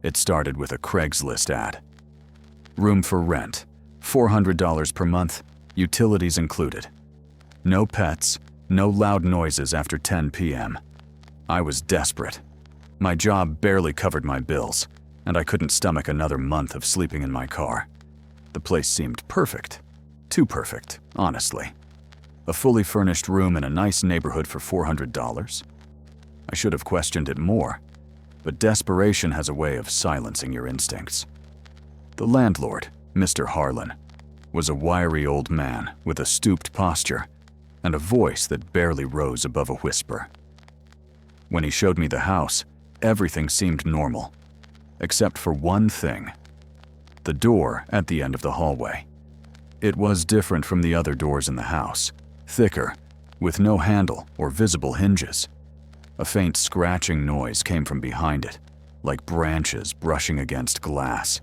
It started with a Craigslist ad. Room for rent, $400 per month, utilities included. No pets, no loud noises after 10 p.m. I was desperate. My job barely covered my bills, and I couldn't stomach another month of sleeping in my car. The place seemed perfect. Too perfect, honestly. A fully furnished room in a nice neighborhood for $400? I should have questioned it more, but desperation has a way of silencing your instincts. The landlord, Mr. Harlan, was a wiry old man with a stooped posture and a voice that barely rose above a whisper. When he showed me the house, everything seemed normal, except for one thing: the door at the end of the hallway. It was different from the other doors in the house, thicker, with no handle or visible hinges. A faint scratching noise came from behind it, like branches brushing against glass,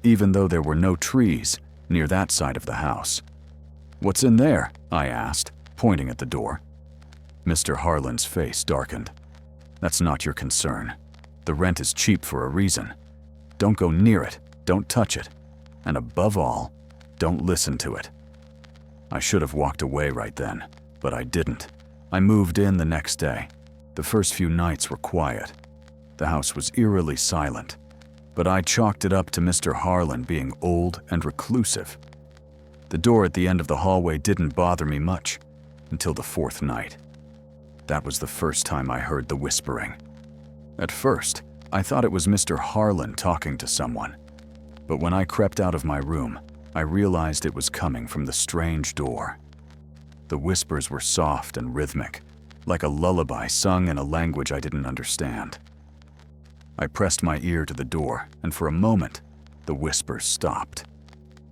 even though there were no trees near that side of the house. "What's in there?" I asked, pointing at the door. Mr. Harlan's face darkened. "That's not your concern. The rent is cheap for a reason. Don't go near it, don't touch it, and above all, don't listen to it." I should have walked away right then, but I didn't. I moved in the next day. The first few nights were quiet. The house was eerily silent, but I chalked it up to Mr. Harlan being old and reclusive. The door at the end of the hallway didn't bother me much until the fourth night. That was the first time I heard the whispering. At first, I thought it was Mr. Harlan talking to someone, but when I crept out of my room, I realized it was coming from the strange door. The whispers were soft and rhythmic, like a lullaby sung in a language I didn't understand. I pressed my ear to the door, and for a moment, the whispers stopped.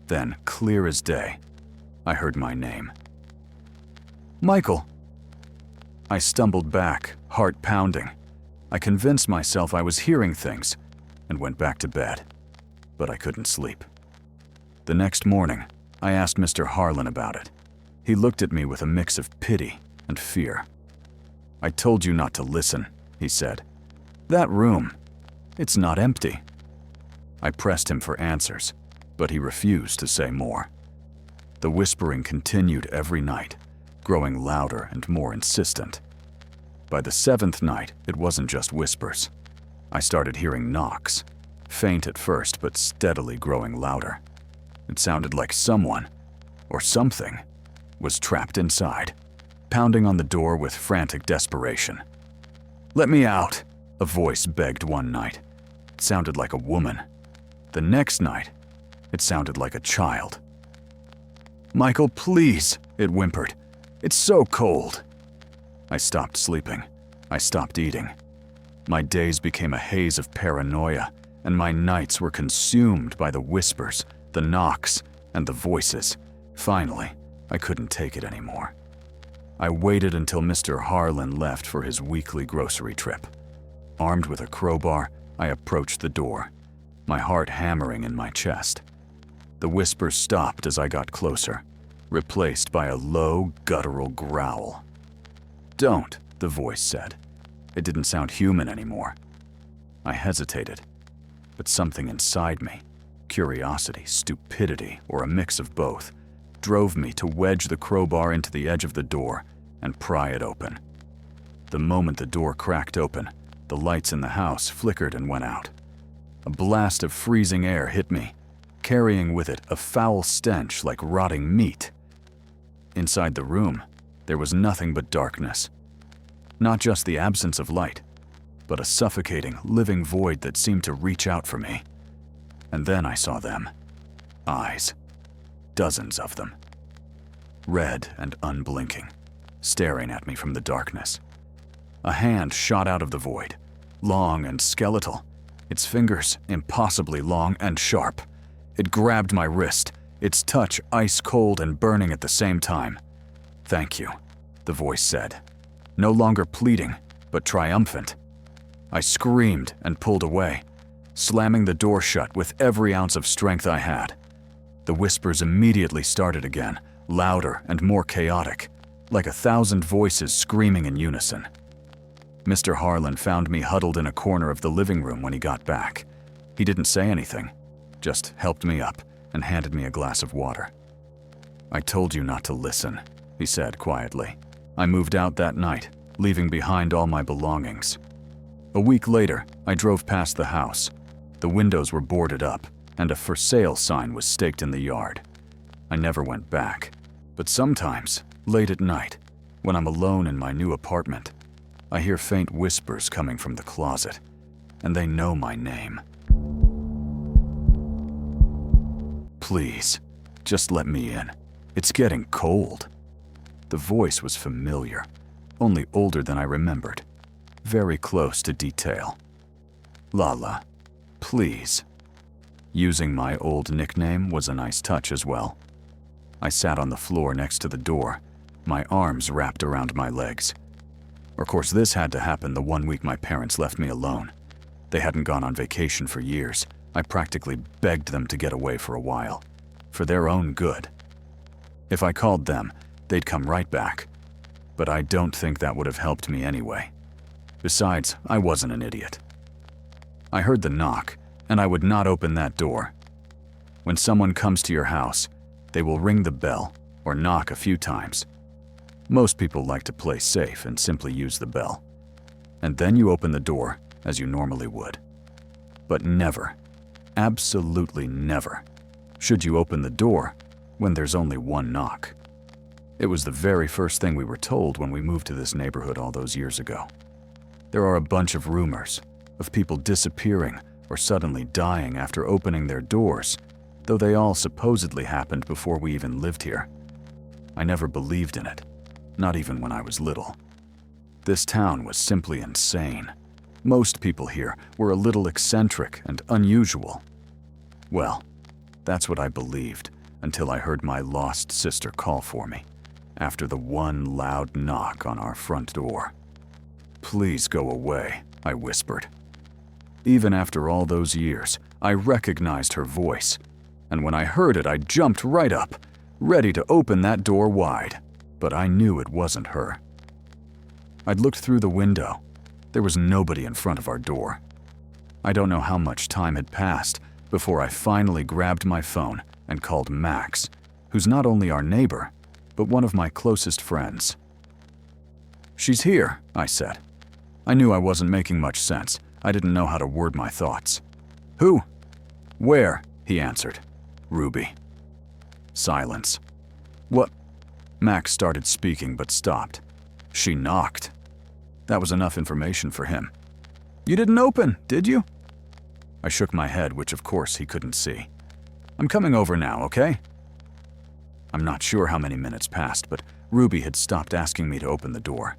Then, clear as day, I heard my name. "Michael!" I stumbled back, heart pounding. I convinced myself I was hearing things and went back to bed, but I couldn't sleep. The next morning, I asked Mr. Harlan about it. He looked at me with a mix of pity and fear. "I told you not to listen," he said. "That room, it's not empty." I pressed him for answers, but he refused to say more. The whispering continued every night, growing louder and more insistent. By the seventh night, it wasn't just whispers. I started hearing knocks, faint at first but steadily growing louder. It sounded like someone, or something, was trapped inside, pounding on the door with frantic desperation. "Let me out," a voice begged one night. It sounded like a woman. The next night, it sounded like a child. "Michael, please," it whimpered. "It's so cold." I stopped sleeping. I stopped eating. My days became a haze of paranoia, and my nights were consumed by the whispers, the knocks, and the voices. Finally, I couldn't take it anymore. I waited until Mr. Harlan left for his weekly grocery trip. Armed with a crowbar, I approached the door, my heart hammering in my chest. The whispers stopped as I got closer, replaced by a low, guttural growl. "Don't," the voice said. It didn't sound human anymore. I hesitated, but something inside me, curiosity, stupidity, or a mix of both, drove me to wedge the crowbar into the edge of the door and pry it open. The moment the door cracked open, the lights in the house flickered and went out. A blast of freezing air hit me, carrying with it a foul stench like rotting meat. Inside the room, there was nothing but darkness. Not just the absence of light, but a suffocating, living void that seemed to reach out for me. And then I saw them. Eyes. Dozens of them. Red and unblinking, staring at me from the darkness. A hand shot out of the void, long and skeletal, its fingers impossibly long and sharp. It grabbed my wrist, its touch ice cold and burning at the same time. "Thank you," the voice said, no longer pleading, but triumphant. I screamed and pulled away, slamming the door shut with every ounce of strength I had. The whispers immediately started again, louder and more chaotic, like 1,000 voices screaming in unison. Mr. Harlan found me huddled in a corner of the living room when he got back. He didn't say anything, just helped me up and handed me a glass of water. "I told you not to listen," he said quietly. I moved out that night, leaving behind all my belongings. A week later, I drove past the house. The windows were boarded up, and a "for sale" sign was staked in the yard. I never went back, but sometimes, late at night, when I'm alone in my new apartment, I hear faint whispers coming from the closet, and they know my name. "Please, just let me in. It's getting cold." The voice was familiar, only older than I remembered, very close to detail. "Lala, please." Using my old nickname was a nice touch as well. I sat on the floor next to the door, my arms wrapped around my legs. Of course, this had to happen the 1 week my parents left me alone. They hadn't gone on vacation for years. I practically begged them to get away for a while, for their own good. If I called them, they'd come right back. But I don't think that would have helped me anyway. Besides, I wasn't an idiot. I heard the knock, and I would not open that door. When someone comes to your house, they will ring the bell or knock a few times. Most people like to play safe and simply use the bell. And then you open the door as you normally would. But never, absolutely never, should you open the door when there's only one knock. It was the very first thing we were told when we moved to this neighborhood all those years ago. There are a bunch of rumors of people disappearing or suddenly dying after opening their doors, though they all supposedly happened before we even lived here. I never believed in it, not even when I was little. This town was simply insane. Most people here were a little eccentric and unusual. Well, that's what I believed until I heard my lost sister call for me, after the one loud knock on our front door. "Please go away," I whispered. Even after all those years, I recognized her voice, and when I heard it, I jumped right up, ready to open that door wide, but I knew it wasn't her. I'd looked through the window. There was nobody in front of our door. I don't know how much time had passed before I finally grabbed my phone and called Max, who's not only our neighbor, but one of my closest friends. "She's here," I said. I knew I wasn't making much sense. I didn't know how to word my thoughts. "Who? Where?" he answered. "Ruby." Silence. "What?" Max started speaking but stopped. "She knocked." That was enough information for him. "You didn't open, did you?" I shook my head, which of course he couldn't see. "I'm coming over now, okay?" I'm not sure how many minutes passed, but Ruby had stopped asking me to open the door.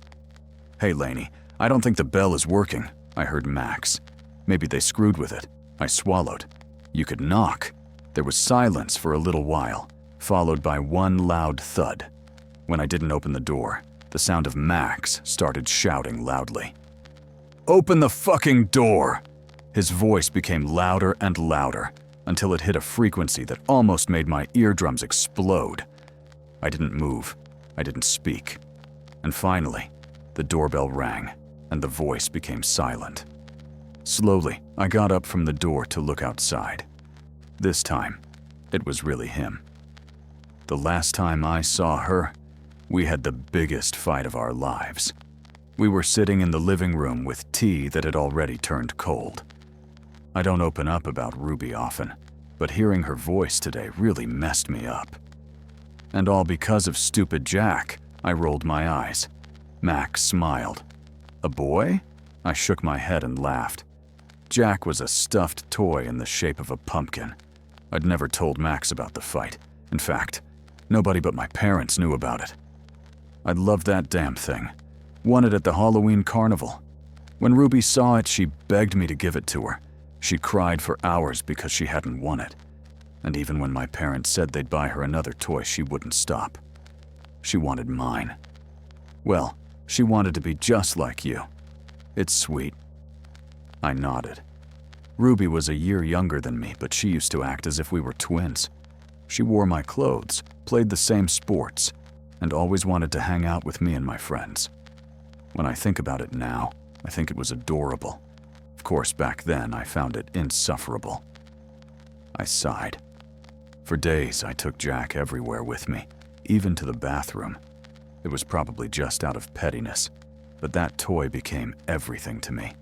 "Hey, Lainey, I don't think the bell is working," I heard Max. "Maybe they screwed with it." I swallowed. "You could knock." There was silence for a little while, followed by one loud thud. When I didn't open the door, the sound of Max started shouting loudly. "Open the fucking door!" His voice became louder and louder until it hit a frequency that almost made my eardrums explode. I didn't move. I didn't speak. And finally, the doorbell rang, and the voice became silent. Slowly, I got up from the door to look outside. This time, it was really him. The last time I saw her, we had the biggest fight of our lives. We were sitting in the living room with tea that had already turned cold. I don't open up about Ruby often, but hearing her voice today really messed me up. And all because of stupid Jack, I rolled my eyes. Max smiled. "A boy?" I shook my head and laughed. Jack was a stuffed toy in the shape of a pumpkin. I'd never told Max about the fight. In fact, nobody but my parents knew about it. I loved that damn thing. Won it at the Halloween carnival. When Ruby saw it, she begged me to give it to her. She cried for hours because she hadn't won it. And even when my parents said they'd buy her another toy, she wouldn't stop. She wanted mine. Well, she wanted to be just like you. It's sweet. I nodded. Ruby was a year younger than me, but she used to act as if we were twins. She wore my clothes, played the same sports, and always wanted to hang out with me and my friends. When I think about it now, I think it was adorable. Of course, back then I found it insufferable. I sighed. For days, I took Jack everywhere with me, even to the bathroom. It was probably just out of pettiness, but that toy became everything to me.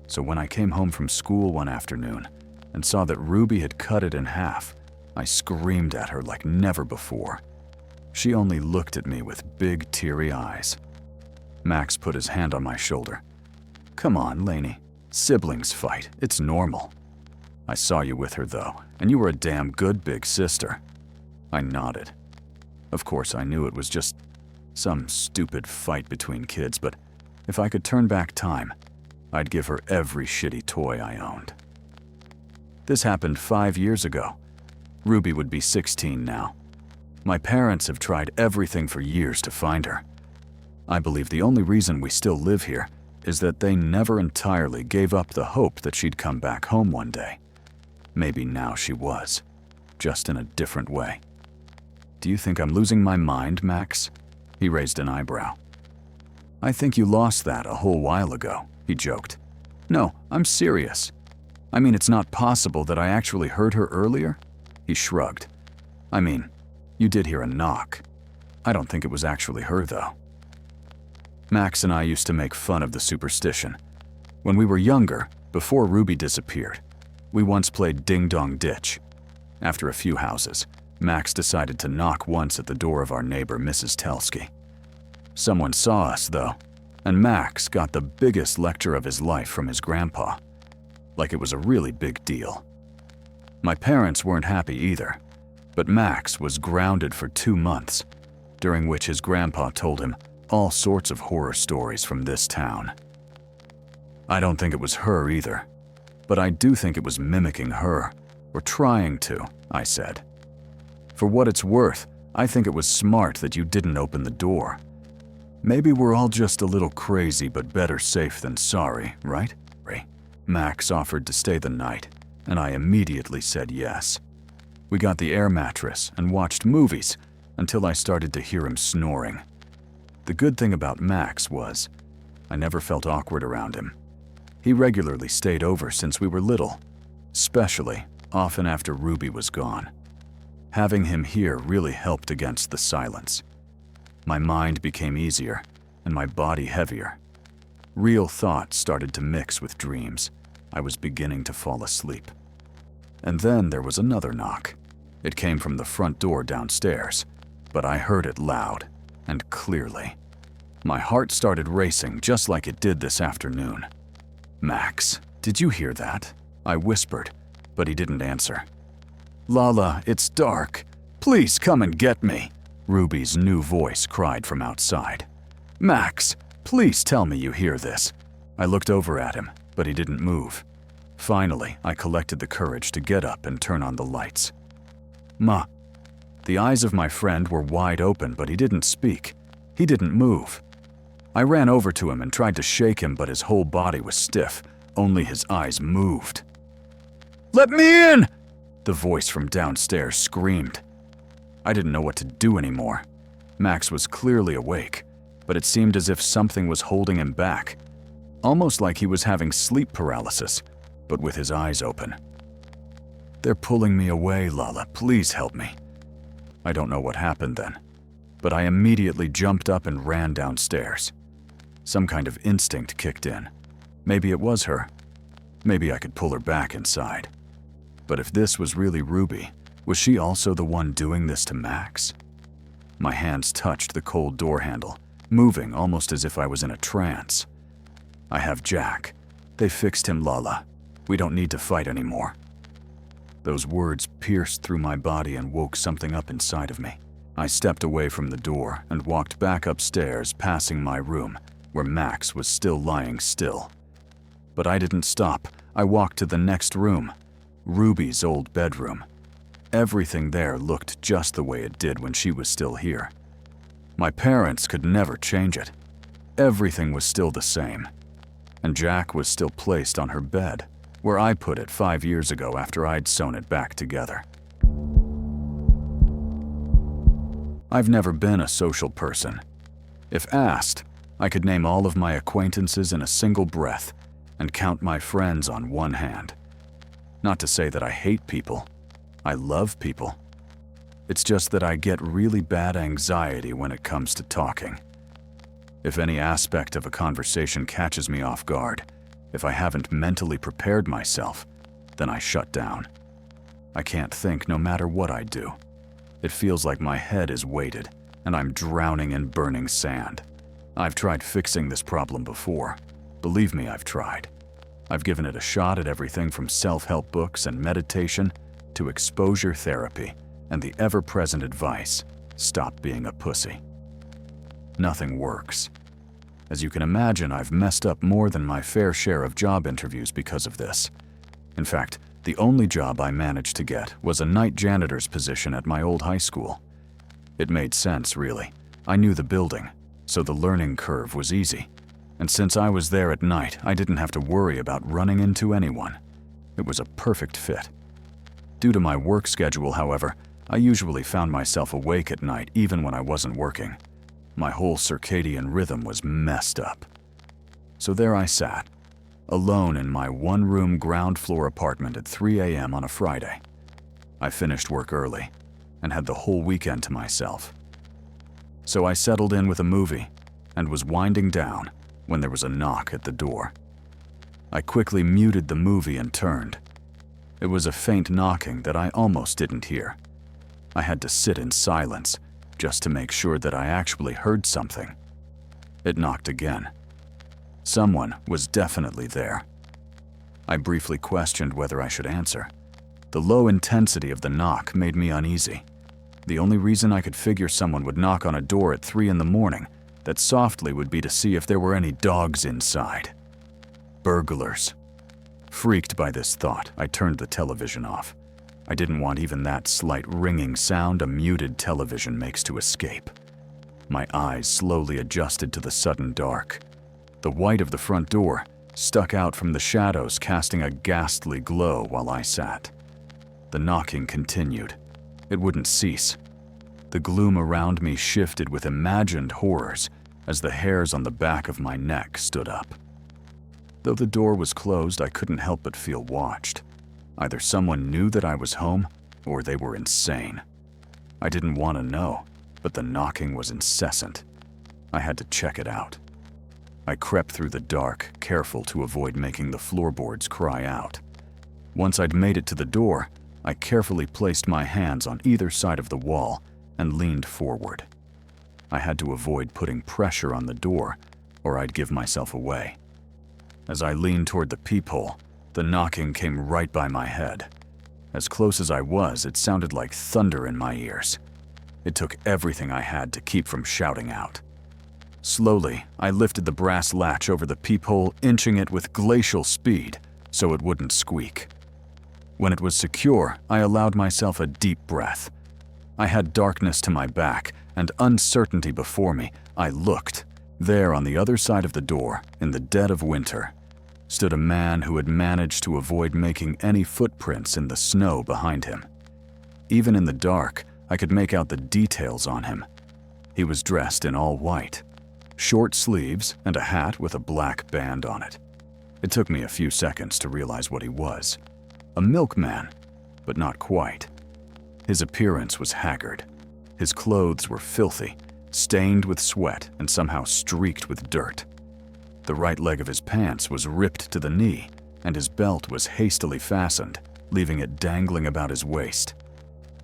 So when I came home from school one afternoon and saw that Ruby had cut it in half, I screamed at her like never before. She only looked at me with big, teary eyes. Max put his hand on my shoulder. "Come on, Lainey. Siblings fight. It's normal." "I saw you with her, though, and you were a damn good big sister." I nodded. Of course, I knew it was just some stupid fight between kids, but if I could turn back time, I'd give her every shitty toy I owned. This happened 5 years ago. Ruby would be 16 now. My parents have tried everything for years to find her. I believe the only reason we still live here is that they never entirely gave up the hope that she'd come back home one day. Maybe now she was, just in a different way. "Do you think I'm losing my mind, Max?" He raised an eyebrow. "I think you lost that a whole while ago," he joked. "No, I'm serious. I mean, it's not possible that I actually heard her earlier?" He shrugged. "I mean, you did hear a knock. I don't think it was actually her, though." Max and I used to make fun of the superstition. When we were younger, before Ruby disappeared, we once played Ding Dong Ditch. After a few houses, Max decided to knock once at the door of our neighbor, Mrs. Telsky. Someone saw us, though, and Max got the biggest lecture of his life from his grandpa. Like it was a really big deal. My parents weren't happy either, but Max was grounded for 2 months, during which his grandpa told him all sorts of horror stories from this town. I don't think it was her either, but I do think it was mimicking her, or trying to, I said. "For what it's worth, I think it was smart that you didn't open the door. Maybe we're all just a little crazy, but better safe than sorry, right?" Max offered to stay the night, and I immediately said yes. We got the air mattress and watched movies until I started to hear him snoring. The good thing about Max was I never felt awkward around him. He regularly stayed over since we were little, especially often after Ruby was gone. Having him here really helped against the silence. My mind became easier and my body heavier. Real thoughts started to mix with dreams. I was beginning to fall asleep. And then there was another knock. It came from the front door downstairs, but I heard it loud and clearly. My heart started racing just like it did this afternoon. "Max, did you hear that?" I whispered, but he didn't answer. "Lala, it's dark. Please come and get me," Ruby's new voice cried from outside. "Max, please tell me you hear this." I looked over at him, but he didn't move. Finally, I collected the courage to get up and turn on the lights. "Ma." The eyes of my friend were wide open, but he didn't speak. He didn't move. I ran over to him and tried to shake him, but his whole body was stiff. Only his eyes moved. "Let me in!" the voice from downstairs screamed. I didn't know what to do anymore. Max was clearly awake, but it seemed as if something was holding him back. Almost like he was having sleep paralysis, but with his eyes open. "They're pulling me away, Lala. Please help me." I don't know what happened then, but I immediately jumped up and ran downstairs. Some kind of instinct kicked in. Maybe it was her. Maybe I could pull her back inside. But if this was really Ruby, was she also the one doing this to Max? My hands touched the cold door handle, moving almost as if I was in a trance. "I have Jack. They fixed him, Lala. We don't need to fight anymore." Those words pierced through my body and woke something up inside of me. I stepped away from the door and walked back upstairs, passing my room, where Max was still lying still. But I didn't stop. I walked to the next room, Ruby's old bedroom. Everything there looked just the way it did when she was still here. My parents could never change it. Everything was still the same. And Jack was still placed on her bed, where I put it 5 years ago after I'd sewn it back together. I've never been a social person. If asked, I could name all of my acquaintances in a single breath, and count my friends on one hand. Not to say that I hate people. I love people. It's just that I get really bad anxiety when it comes to talking. If any aspect of a conversation catches me off guard, if I haven't mentally prepared myself, then I shut down. I can't think no matter what I do. It feels like my head is weighted, and I'm drowning in burning sand. I've tried fixing this problem before. Believe me, I've tried. I've given it a shot at everything from self-help books and meditation to exposure therapy and the ever-present advice, stop being a pussy. Nothing works. As you can imagine, I've messed up more than my fair share of job interviews because of this. In fact, the only job I managed to get was a night janitor's position at my old high school. It made sense, really. I knew the building, so the learning curve was easy. And since I was there at night, I didn't have to worry about running into anyone. It was a perfect fit. Due to my work schedule, however, I usually found myself awake at night even when I wasn't working. My whole circadian rhythm was messed up. So there I sat, alone in my one-room ground-floor apartment at 3 a.m. on a Friday. I finished work early and had the whole weekend to myself. So I settled in with a movie and was winding down when there was a knock at the door. I quickly muted the movie and turned. It was a faint knocking that I almost didn't hear. I had to sit in silence just to make sure that I actually heard something. It knocked again. Someone was definitely there. I briefly questioned whether I should answer. The low intensity of the knock made me uneasy. The only reason I could figure someone would knock on a door at 3 in the morning that softly would be to see if there were any dogs inside. Burglars. Freaked by this thought, I turned the television off. I didn't want even that slight ringing sound a muted television makes to escape. My eyes slowly adjusted to the sudden dark. The white of the front door stuck out from the shadows, casting a ghastly glow while I sat. The knocking continued. It wouldn't cease. The gloom around me shifted with imagined horrors as the hairs on the back of my neck stood up. Though the door was closed, I couldn't help but feel watched. Either someone knew that I was home, or they were insane. I didn't want to know, but the knocking was incessant. I had to check it out. I crept through the dark, careful to avoid making the floorboards cry out. Once I'd made it to the door, I carefully placed my hands on either side of the wall and leaned forward. I had to avoid putting pressure on the door, or I'd give myself away. As I leaned toward the peephole, the knocking came right by my head. As close as I was, it sounded like thunder in my ears. It took everything I had to keep from shouting out. Slowly, I lifted the brass latch over the peephole, inching it with glacial speed so it wouldn't squeak. When it was secure, I allowed myself a deep breath. I had darkness to my back and uncertainty before me. I looked. There, on the other side of the door, in the dead of winter, stood a man who had managed to avoid making any footprints in the snow behind him. Even in the dark, I could make out the details on him. He was dressed in all white, short sleeves and a hat with a black band on it. It took me a few seconds to realize what he was. A milkman, but not quite. His appearance was haggard. His clothes were filthy, stained with sweat and somehow streaked with dirt. The right leg of his pants was ripped to the knee, and his belt was hastily fastened, leaving it dangling about his waist.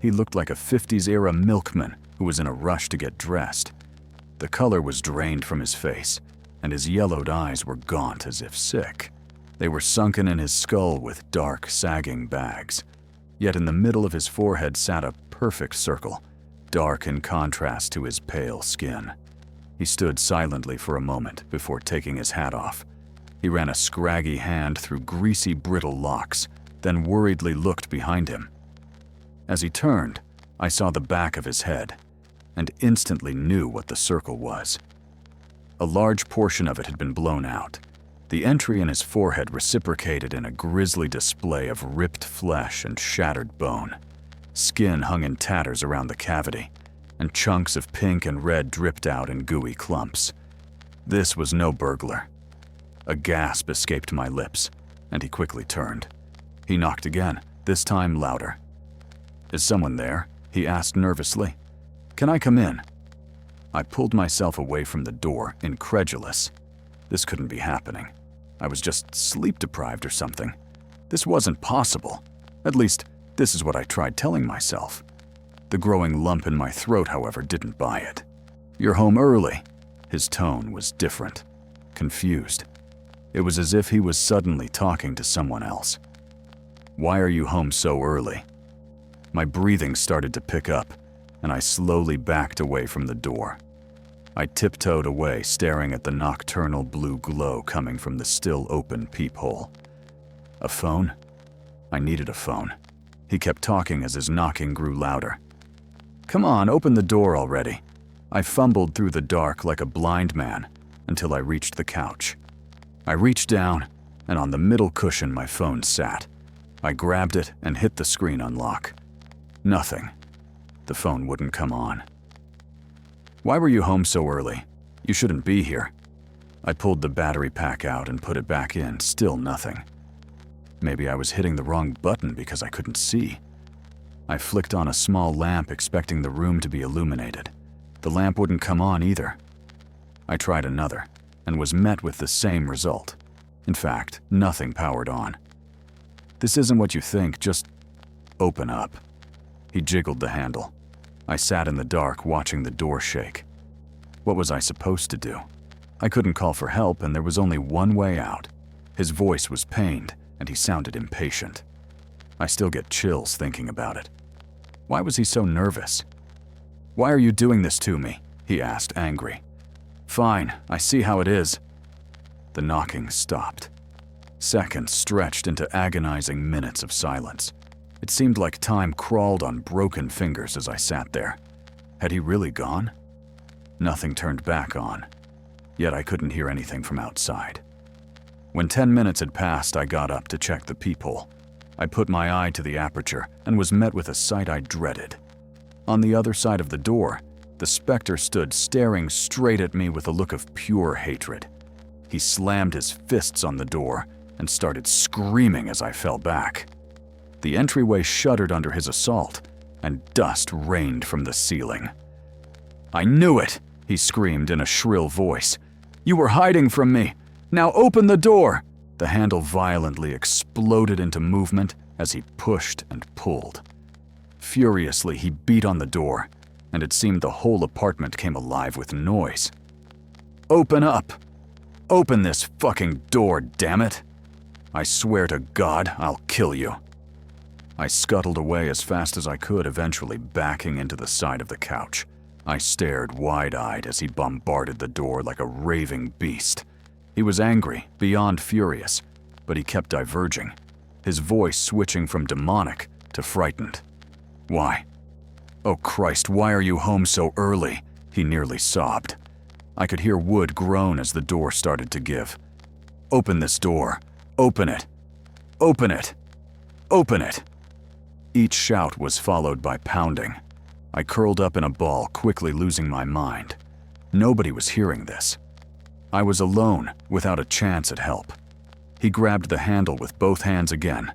He looked like a 50s-era milkman who was in a rush to get dressed. The color was drained from his face, and his yellowed eyes were gaunt as if sick. They were sunken in his skull with dark, sagging bags. Yet in the middle of his forehead sat a perfect circle, dark in contrast to his pale skin. He stood silently for a moment before taking his hat off. He ran a scraggy hand through greasy, brittle locks, then worriedly looked behind him. As he turned, I saw the back of his head, and instantly knew what the circle was. A large portion of it had been blown out. The entry in his forehead reciprocated in a grisly display of ripped flesh and shattered bone. Skin hung in tatters around the cavity, and chunks of pink and red dripped out in gooey clumps. This was no burglar. A gasp escaped my lips, and he quickly turned. He knocked again, this time louder. "Is someone there?" he asked nervously. "Can I come in?" I pulled myself away from the door, incredulous. This couldn't be happening. I was just sleep-deprived or something. This wasn't possible. At least, this is what I tried telling myself. The growing lump in my throat, however, didn't buy it. "You're home early." His tone was different, confused. It was as if he was suddenly talking to someone else. "Why are you home so early?" My breathing started to pick up, and I slowly backed away from the door. I tiptoed away, staring at the nocturnal blue glow coming from the still open peephole. A phone? I needed a phone. He kept talking as his knocking grew louder. "Come on, open the door already." I fumbled through the dark like a blind man until I reached the couch. I reached down, and on the middle cushion my phone sat. I grabbed it and hit the screen unlock. Nothing. The phone wouldn't come on. "Why were you home so early? You shouldn't be here." I pulled the battery pack out and put it back in, still nothing. Maybe I was hitting the wrong button because I couldn't see. I flicked on a small lamp, expecting the room to be illuminated. The lamp wouldn't come on either. I tried another, and was met with the same result. In fact, nothing powered on. "This isn't what you think, just open up." He jiggled the handle. I sat in the dark, watching the door shake. What was I supposed to do? I couldn't call for help, and there was only one way out. His voice was pained, and he sounded impatient. I still get chills thinking about it. Why was he so nervous? "Why are you doing this to me?" he asked, angry. "Fine, I see how it is." The knocking stopped. Seconds stretched into agonizing minutes of silence. It seemed like time crawled on broken fingers as I sat there. Had he really gone? Nothing turned back on, yet I couldn't hear anything from outside. When 10 minutes had passed, I got up to check the peephole. I put my eye to the aperture and was met with a sight I dreaded. On the other side of the door, the specter stood staring straight at me with a look of pure hatred. He slammed his fists on the door and started screaming as I fell back. The entryway shuddered under his assault, and dust rained from the ceiling. "I knew it!" he screamed in a shrill voice. "You were hiding from me! Now open the door!" The handle violently exploded into movement as he pushed and pulled. Furiously, he beat on the door, and it seemed the whole apartment came alive with noise. "Open up! Open this fucking door, damn it! I swear to God, I'll kill you." I scuttled away as fast as I could, eventually backing into the side of the couch. I stared wide-eyed as he bombarded the door like a raving beast. He was angry, beyond furious, but he kept diverging, his voice switching from demonic to frightened. "Why? Oh Christ, why are you home so early?" he nearly sobbed. I could hear wood groan as the door started to give. "Open this door. Open it. Open it. Open it." Each shout was followed by pounding. I curled up in a ball, quickly losing my mind. Nobody was hearing this. I was alone, without a chance at help. He grabbed the handle with both hands again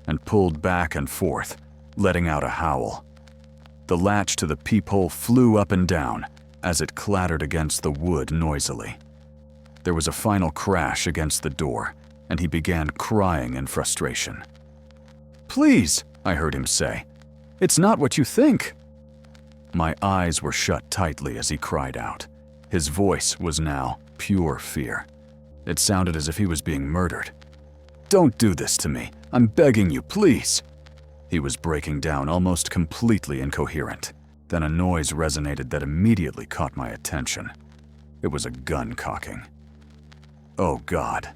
and pulled back and forth, letting out a howl. The latch to the peephole flew up and down as it clattered against the wood noisily. There was a final crash against the door, and he began crying in frustration. "Please," I heard him say, "it's not what you think." My eyes were shut tightly as he cried out. His voice was now pure fear. It sounded as if he was being murdered. "Don't do this to me. I'm begging you, please." He was breaking down, almost completely incoherent. Then a noise resonated that immediately caught my attention. It was a gun cocking. Oh God.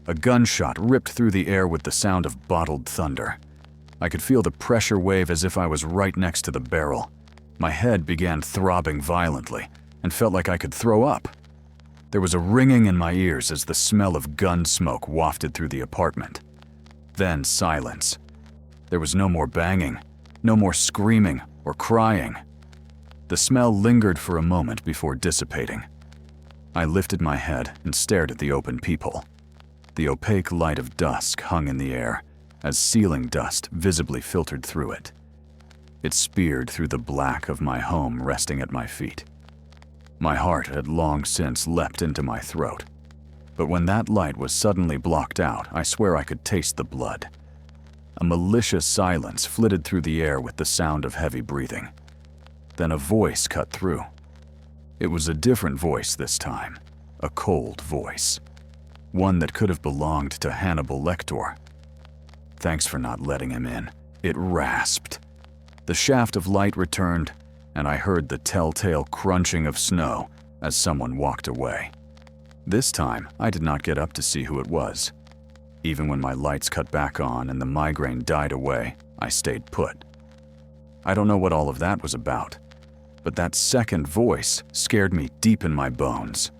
A gunshot ripped through the air with the sound of bottled thunder. I could feel the pressure wave as if I was right next to the barrel. My head began throbbing violently and felt like I could throw up. There was a ringing in my ears as the smell of gun smoke wafted through the apartment. Then silence. There was no more banging, no more screaming or crying. The smell lingered for a moment before dissipating. I lifted my head and stared at the open peephole. The opaque light of dusk hung in the air as ceiling dust visibly filtered through it. It speared through the black of my home resting at my feet. My heart had long since leapt into my throat. But when that light was suddenly blocked out, I swear I could taste the blood. A malicious silence flitted through the air with the sound of heavy breathing. Then a voice cut through. It was a different voice this time, a cold voice. One that could have belonged to Hannibal Lecter. "Thanks for not letting him in," it rasped. The shaft of light returned, and I heard the telltale crunching of snow as someone walked away. This time, I did not get up to see who it was. Even when my lights cut back on and the migraine died away, I stayed put. I don't know what all of that was about, but that second voice scared me deep in my bones.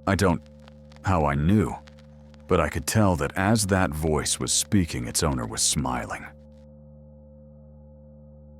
I don't know how I knew, but I could tell that as that voice was speaking, its owner was smiling.